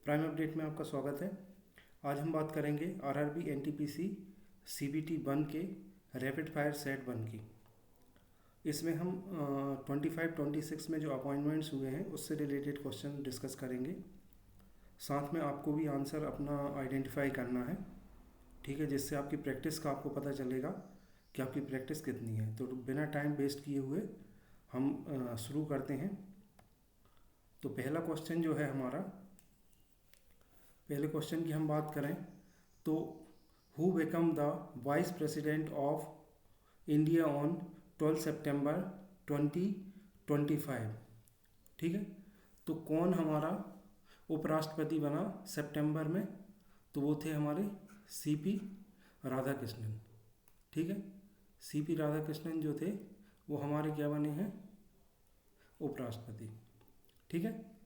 Prime update में आपका स्वागत है। आज हम बात करेंगे आरआरबी एनटीपीसी सीबीटी 1 के रैपिड फायर सेट 1 की। इसमें हम 25-26 में जो अपॉइंटमेंट्स हुए हैं उससे रिलेटेड क्वेश्चन डिस्कस करेंगे। साथ में आपको भी आंसर अपना आइडेंटिफाई करना है, ठीक है, जिससे आपकी प्रैक्टिस का आपको पता चलेगा कि आपकी प्रैक्टिस कितनी है। तो बिना टाइम वेस्ट किए हुए हम शुरू करते हैं। तो पहला क्वेश्चन जो है हमारा, पहले क्वेश्चन की हम बात करें तो who become the vice president of India on 12 सितंबर 2025, ठीक है। तो कौन हमारा उपराष्ट्रपति बना सितंबर में? तो वो थे हमारे सीपी राधाकृष्णन, ठीक है। सीपी राधाकृष्णन जो थे वो हमारे क्या बने हैं? उपराष्ट्रपति, ठीक है।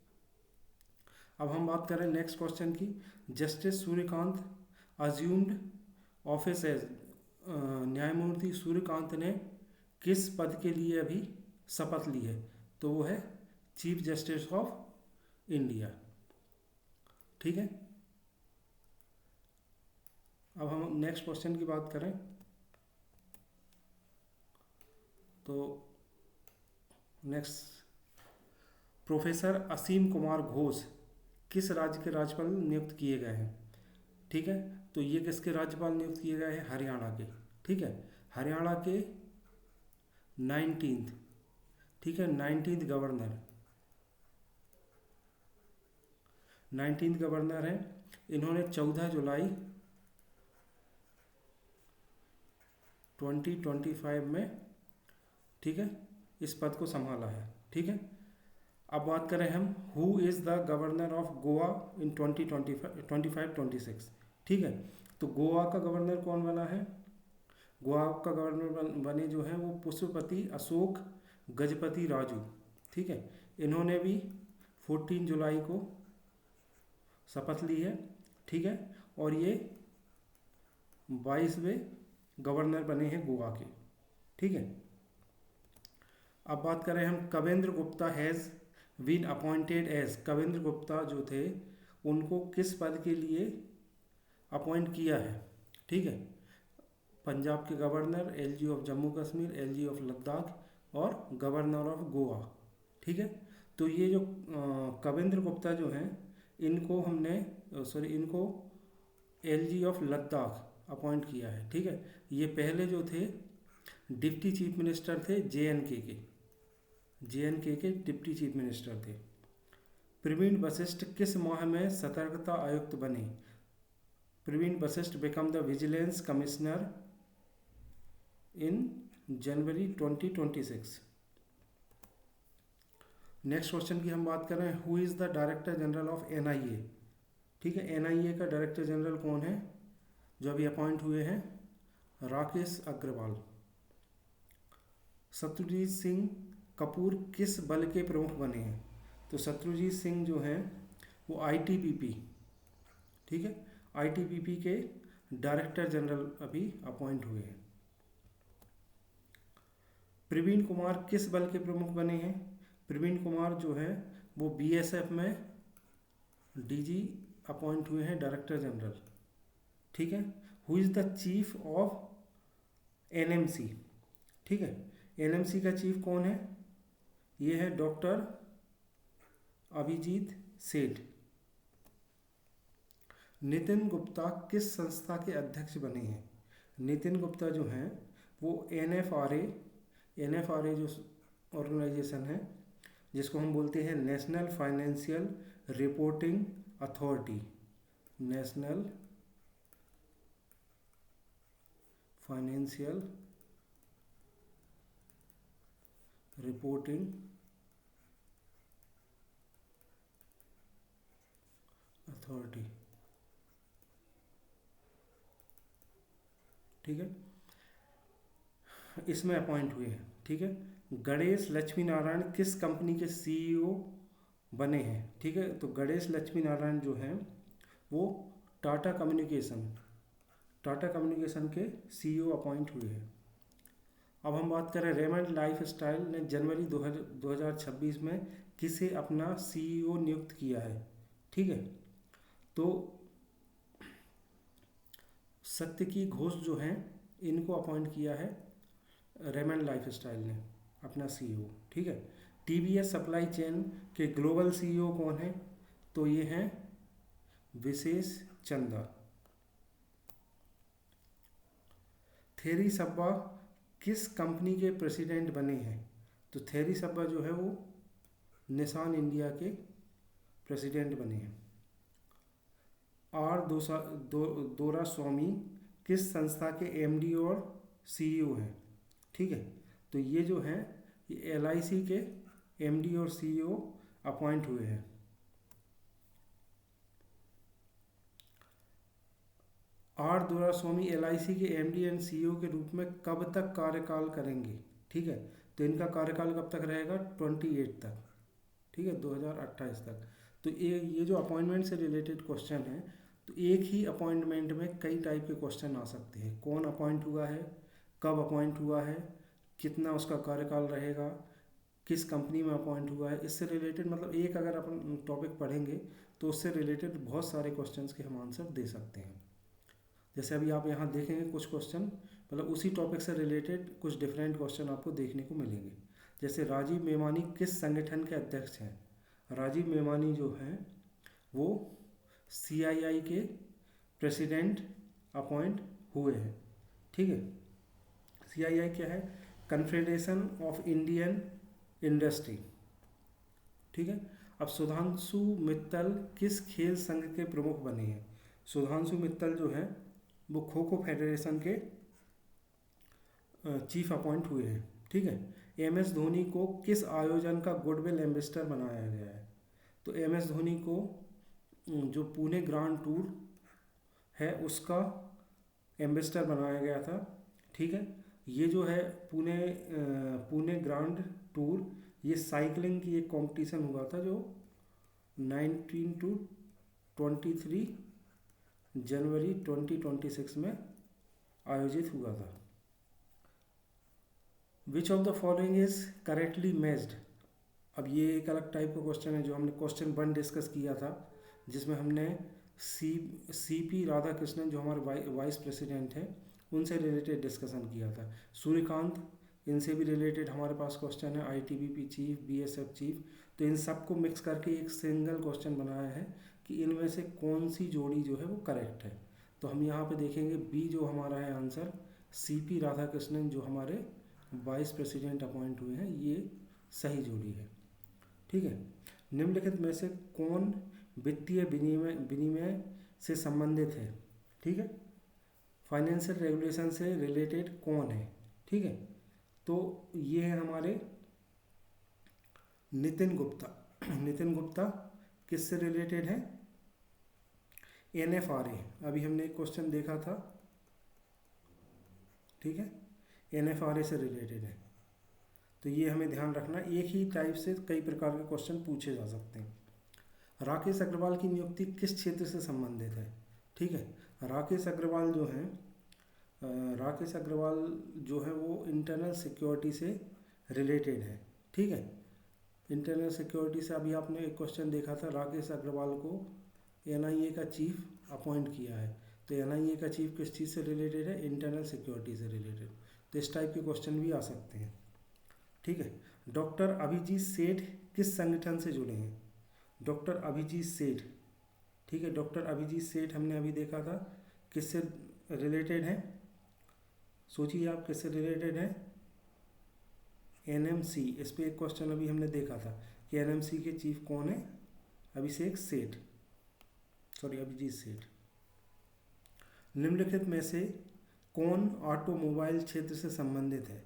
अब हम बात करें नेक्स्ट क्वेश्चन की। Justice Suryakant assumed office as, न्यायमूर्ति सूर्यकांत ने किस पद के लिए अभी शपथ ली है? तो वो है चीफ जस्टिस ऑफ इंडिया, ठीक है। अब हम नेक्स्ट क्वेश्चन की बात करें तो नेक्स्ट, प्रोफेसर असीम कुमार घोष किस राज्य के राज्यपाल नियुक्त किए गए हैं? ठीक है, तो ये किसके राज्यपाल नियुक्त किए गए हैं? हरियाणा के, ठीक है। हरियाणा के 19th, ठीक है, 19th गवर्नर, 19th गवर्नर हैं। इन्होंने 14 जुलाई 2025 में, ठीक है, इस पद को संभाला है, ठीक है। अब बात करें हम who is the governor of Goa in 2025-26, ठीक है। तो गोवा का गवर्नर कौन बना है? गोवा का गवर्नर बने जो हैं वो पुष्पपति अशोक गजपति राजू, ठीक है। इन्होंने भी 14 जुलाई को शपथ ली है, ठीक है। और ये 22वें गवर्नर बने हैं गोवा के, ठीक है। अब बात करें हम Kavinder Gupta has been appointed as, Kavinder Gupta जो थे उनको किस पद के लिए अपॉइंट किया है? ठीक है, पंजाब के governor, LG of Jammu Kashmir, LG of Ladakh और गवर्नर ऑफ गोवा, ठीक है। तो ये जो कवेंद्र गुप्ता जो हैं इनको हमने इनको एलजी ऑफ लद्दाख अपॉइंट किया है, ठीक है। ये पहले जो थे डिप्टी चीफ मिनिस्टर थे जेएनके के डिप्टी चीफ मिनिस्टर थे। प्रवीण वशिष्ठ किस माह में सतर्कता आयुक्त बने? Praveen Vashisht become the vigilance commissioner in January 2026। Next question की हम बात करें, who is the director general of NIA, ठीक है। एनआईए का डायरेक्टर जनरल कौन है जो अभी अपॉइंट हुए हैं? राकेश अग्रवाल। शत्रुजीत सिंह कपूर किस बल के प्रमुख बने हैं? तो शत्रुजीत सिंह जो हैं वो आईटीबीपी, ठीक है, आईटीबीपी के डायरेक्टर जनरल अभी अपॉइंट हुए हैं। प्रवीण कुमार किस बल के प्रमुख बने हैं? प्रवीण कुमार जो है वो बीएसएफ में डीजी अपॉइंट हुए हैं, डायरेक्टर जनरल, ठीक है। Who is the chief of NMC, ठीक है। एनएमसी का चीफ कौन है? ये है डॉक्टर अभिजीत सेठ। नितिन गुप्ता किस संस्था के अध्यक्ष बने हैं? नितिन गुप्ता जो हैं वो एनएफआरए जो ऑर्गेनाइजेशन है जिसको हम बोलते हैं national financial reporting authority, national financial reporting authority, ठीक है, इसमें अपॉइंट हुए हैं, ठीक है। गणेश लक्ष्मी नारायण किस कंपनी के सीईओ बने हैं? ठीक है, तो गणेश लक्ष्मी नारायण जो हैं वो टाटा कम्युनिकेशन के सीईओ अपॉइंट हुए हैं। अब हम बात करें रेमंड लाइफ स्टाइल ने जनवरी 2026 में किसे अपना सीईओ नियुक्त किया है? ठीक है, तो सत्य की घोष जो हैं इनको अपॉइंट किया है रेमंड लाइफस्टाइल ने अपना सीईओ। ठीक है। टीवीएस सप्लाई चेन के ग्लोबल सीईओ कौन है? तो ये हैं विशेष चंदा। थेरी सब्बा किस कंपनी के प्रेसिडेंट बने हैं? तो थेरी सब्बा जो है वो निसान इंडिया के प्रेसिडेंट बने हैं। दोरा स्वामी किस संस्था के एमडी और सीईओ हैं? ठीक है। तो ये जो हैं ये एलआईसी के एमडी और सीईओ अपॉइंट हुए हैं। दोरास्वामी एलआईसी के एमडी एंड सीईओ के रूप में कब तक कार्यकाल करेंगे? ठीक है। तो इनका कार्यकाल कब तक रहेगा? 28 तक। ठीक है, 2028 तक। तो ये जो अपॉइंटमेंट से रिलेटेड क्वेश्चन है, तो एक ही अपॉइंटमेंट में कई टाइप के क्वेश्चन आ सकते हैं। कौन अपॉइंट हुआ है, कब अपॉइंट हुआ है, कितना उसका कार्यकाल रहेगा, किस कंपनी में अपॉइंट हुआ है, इससे रिलेटेड मतलब एक अगर अपन टॉपिक पढ़ेंगे तो उससे रिलेटेड बहुत सारे क्वेश्चंस के हम आंसर दे सकते हैं। जैसे अभी आप यहाँ देखेंगे कुछ क्वेश्चन मतलब उसी टॉपिक से रिलेटेड कुछ डिफरेंट क्वेश्चन आपको देखने को मिलेंगे। जैसे राजीव मेवानी किस संगठन के अध्यक्ष हैं? राजीव मेवानी जो हैं वो सीआईआई के प्रेसिडेंट अपॉइंट हुए हैं। ठीक है। सीआईआई क्या है? Confederation of Indian industry. ठीक है। अब सुधांशु मित्तल किस खेल संघ के प्रमुख बने हैं? सुधांशु मित्तल जो है वो खो खो फेडरेशन के चीफ अपॉइंट हुए हैं। ठीक है। एम एस धोनी को किस आयोजन का गुडविल एम्बेसडर बनाया गया है? तो एम एस धोनी को जो पुणे ग्रांड टूर है उसका एम्बेसडर बनाया गया था। ठीक है। ये जो है पुणे ग्रांड टूर, ये साइकिलिंग की एक कंपटीशन हुआ था जो 19 to 23 जनवरी 2026 में आयोजित हुआ था। Which of the following is correctly matched? अब ये एक अलग टाइप का क्वेश्चन है जो हमने क्वेश्चन 1 डिस्कस किया था, जिसमें हमने सीपी राधाकृष्णन जो हमारे वाइस प्रेसिडेंट हैं उनसे रिलेटेड डिस्कशन किया था। सूर्यकांत, इनसे भी रिलेटेड हमारे पास क्वेश्चन है, आईटीबीपी चीफ, बीएसएफ चीफ। तो इन सबको मिक्स करके एक सिंगल क्वेश्चन बनाया है कि इनमें से कौन सी जोड़ी जो है वो करेक्ट है। तो हम यहाँ पे देखेंगे बी जो हमारा है आंसर, सीपी राधाकृष्णन जो हमारे वाइस प्रेसिडेंट अपॉइंट हुए हैं, ये सही जोड़ी है। ठीक है। निम्नलिखित में से कौन वित्तीय विनिमय से संबंधित है? ठीक है। फाइनेंशियल रेगुलेशन से रिलेटेड कौन है? ठीक है। तो ये है हमारे नितिन गुप्ता। नितिन गुप्ता किससे रिलेटेड है? एनएफआरए। अभी हमने एक क्वेश्चन देखा था। ठीक है। एनएफआरए से रिलेटेड है। तो ये हमें ध्यान रखना, एक ही टाइप से कई प्रकार के क्वेश्चन पूछे जा सकते हैं। राकेश अग्रवाल की नियुक्ति किस क्षेत्र से संबंधित है? ठीक है। राकेश अग्रवाल जो है वो इंटरनल सिक्योरिटी से रिलेटेड है। ठीक है। इंटरनल सिक्योरिटी से अभी आपने एक क्वेश्चन देखा था, राकेश अग्रवाल को एनआईए का चीफ अपॉइंट किया है। तो एनआईए का चीफ किस चीज़ से रिलेटेड है? इंटरनल सिक्योरिटी से रिलेटेड। तो इस टाइप के क्वेश्चन भी आ सकते हैं। ठीक है। डॉक्टर अभिजीत सेठ किस संगठन से जुड़े हैं? डॉक्टर अभिजीत सेठ। ठीक है। डॉक्टर अभिजीत सेठ हमने अभी देखा था किससे रिलेटेड है? सोचिए आप किससे रिलेटेड है? एनएमसी। इस पे एक क्वेश्चन अभी हमने देखा था कि एनएमसी के चीफ कौन है? अभिजीत सेठ। निम्नलिखित में से कौन ऑटोमोबाइल क्षेत्र से संबंधित है?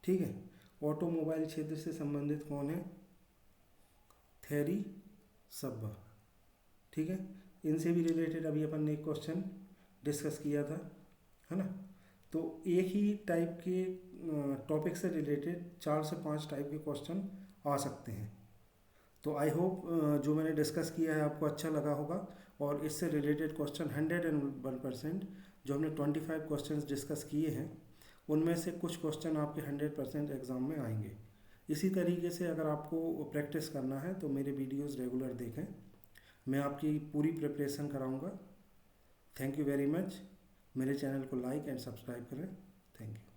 ठीक है। ऑटोमोबाइल क्षेत्र से संबंधित कौन है? थेरी सब्बा। ठीक है। इनसे भी रिलेटेड अभी अपन ने एक क्वेश्चन डिस्कस किया था, है ना। तो एक ही टाइप के टॉपिक से रिलेटेड 4 से 5 टाइप के क्वेश्चन आ सकते हैं। तो आई होप जो मैंने डिस्कस किया है आपको अच्छा लगा होगा, और इससे रिलेटेड क्वेश्चन 101% जो हमने 25 क्वेश्चंस डिस्कस किए हैं उनमें से कुछ क्वेश्चन आपके 100% एग्ज़ाम में आएंगे। इसी तरीके से अगर आपको प्रैक्टिस करना है तो मेरे वीडियोस रेगुलर देखें। मैं आपकी पूरी प्रिपरेशन कराऊंगा। Thank you very much. मेरे चैनल को लाइक एंड सब्सक्राइब करें। Thank you.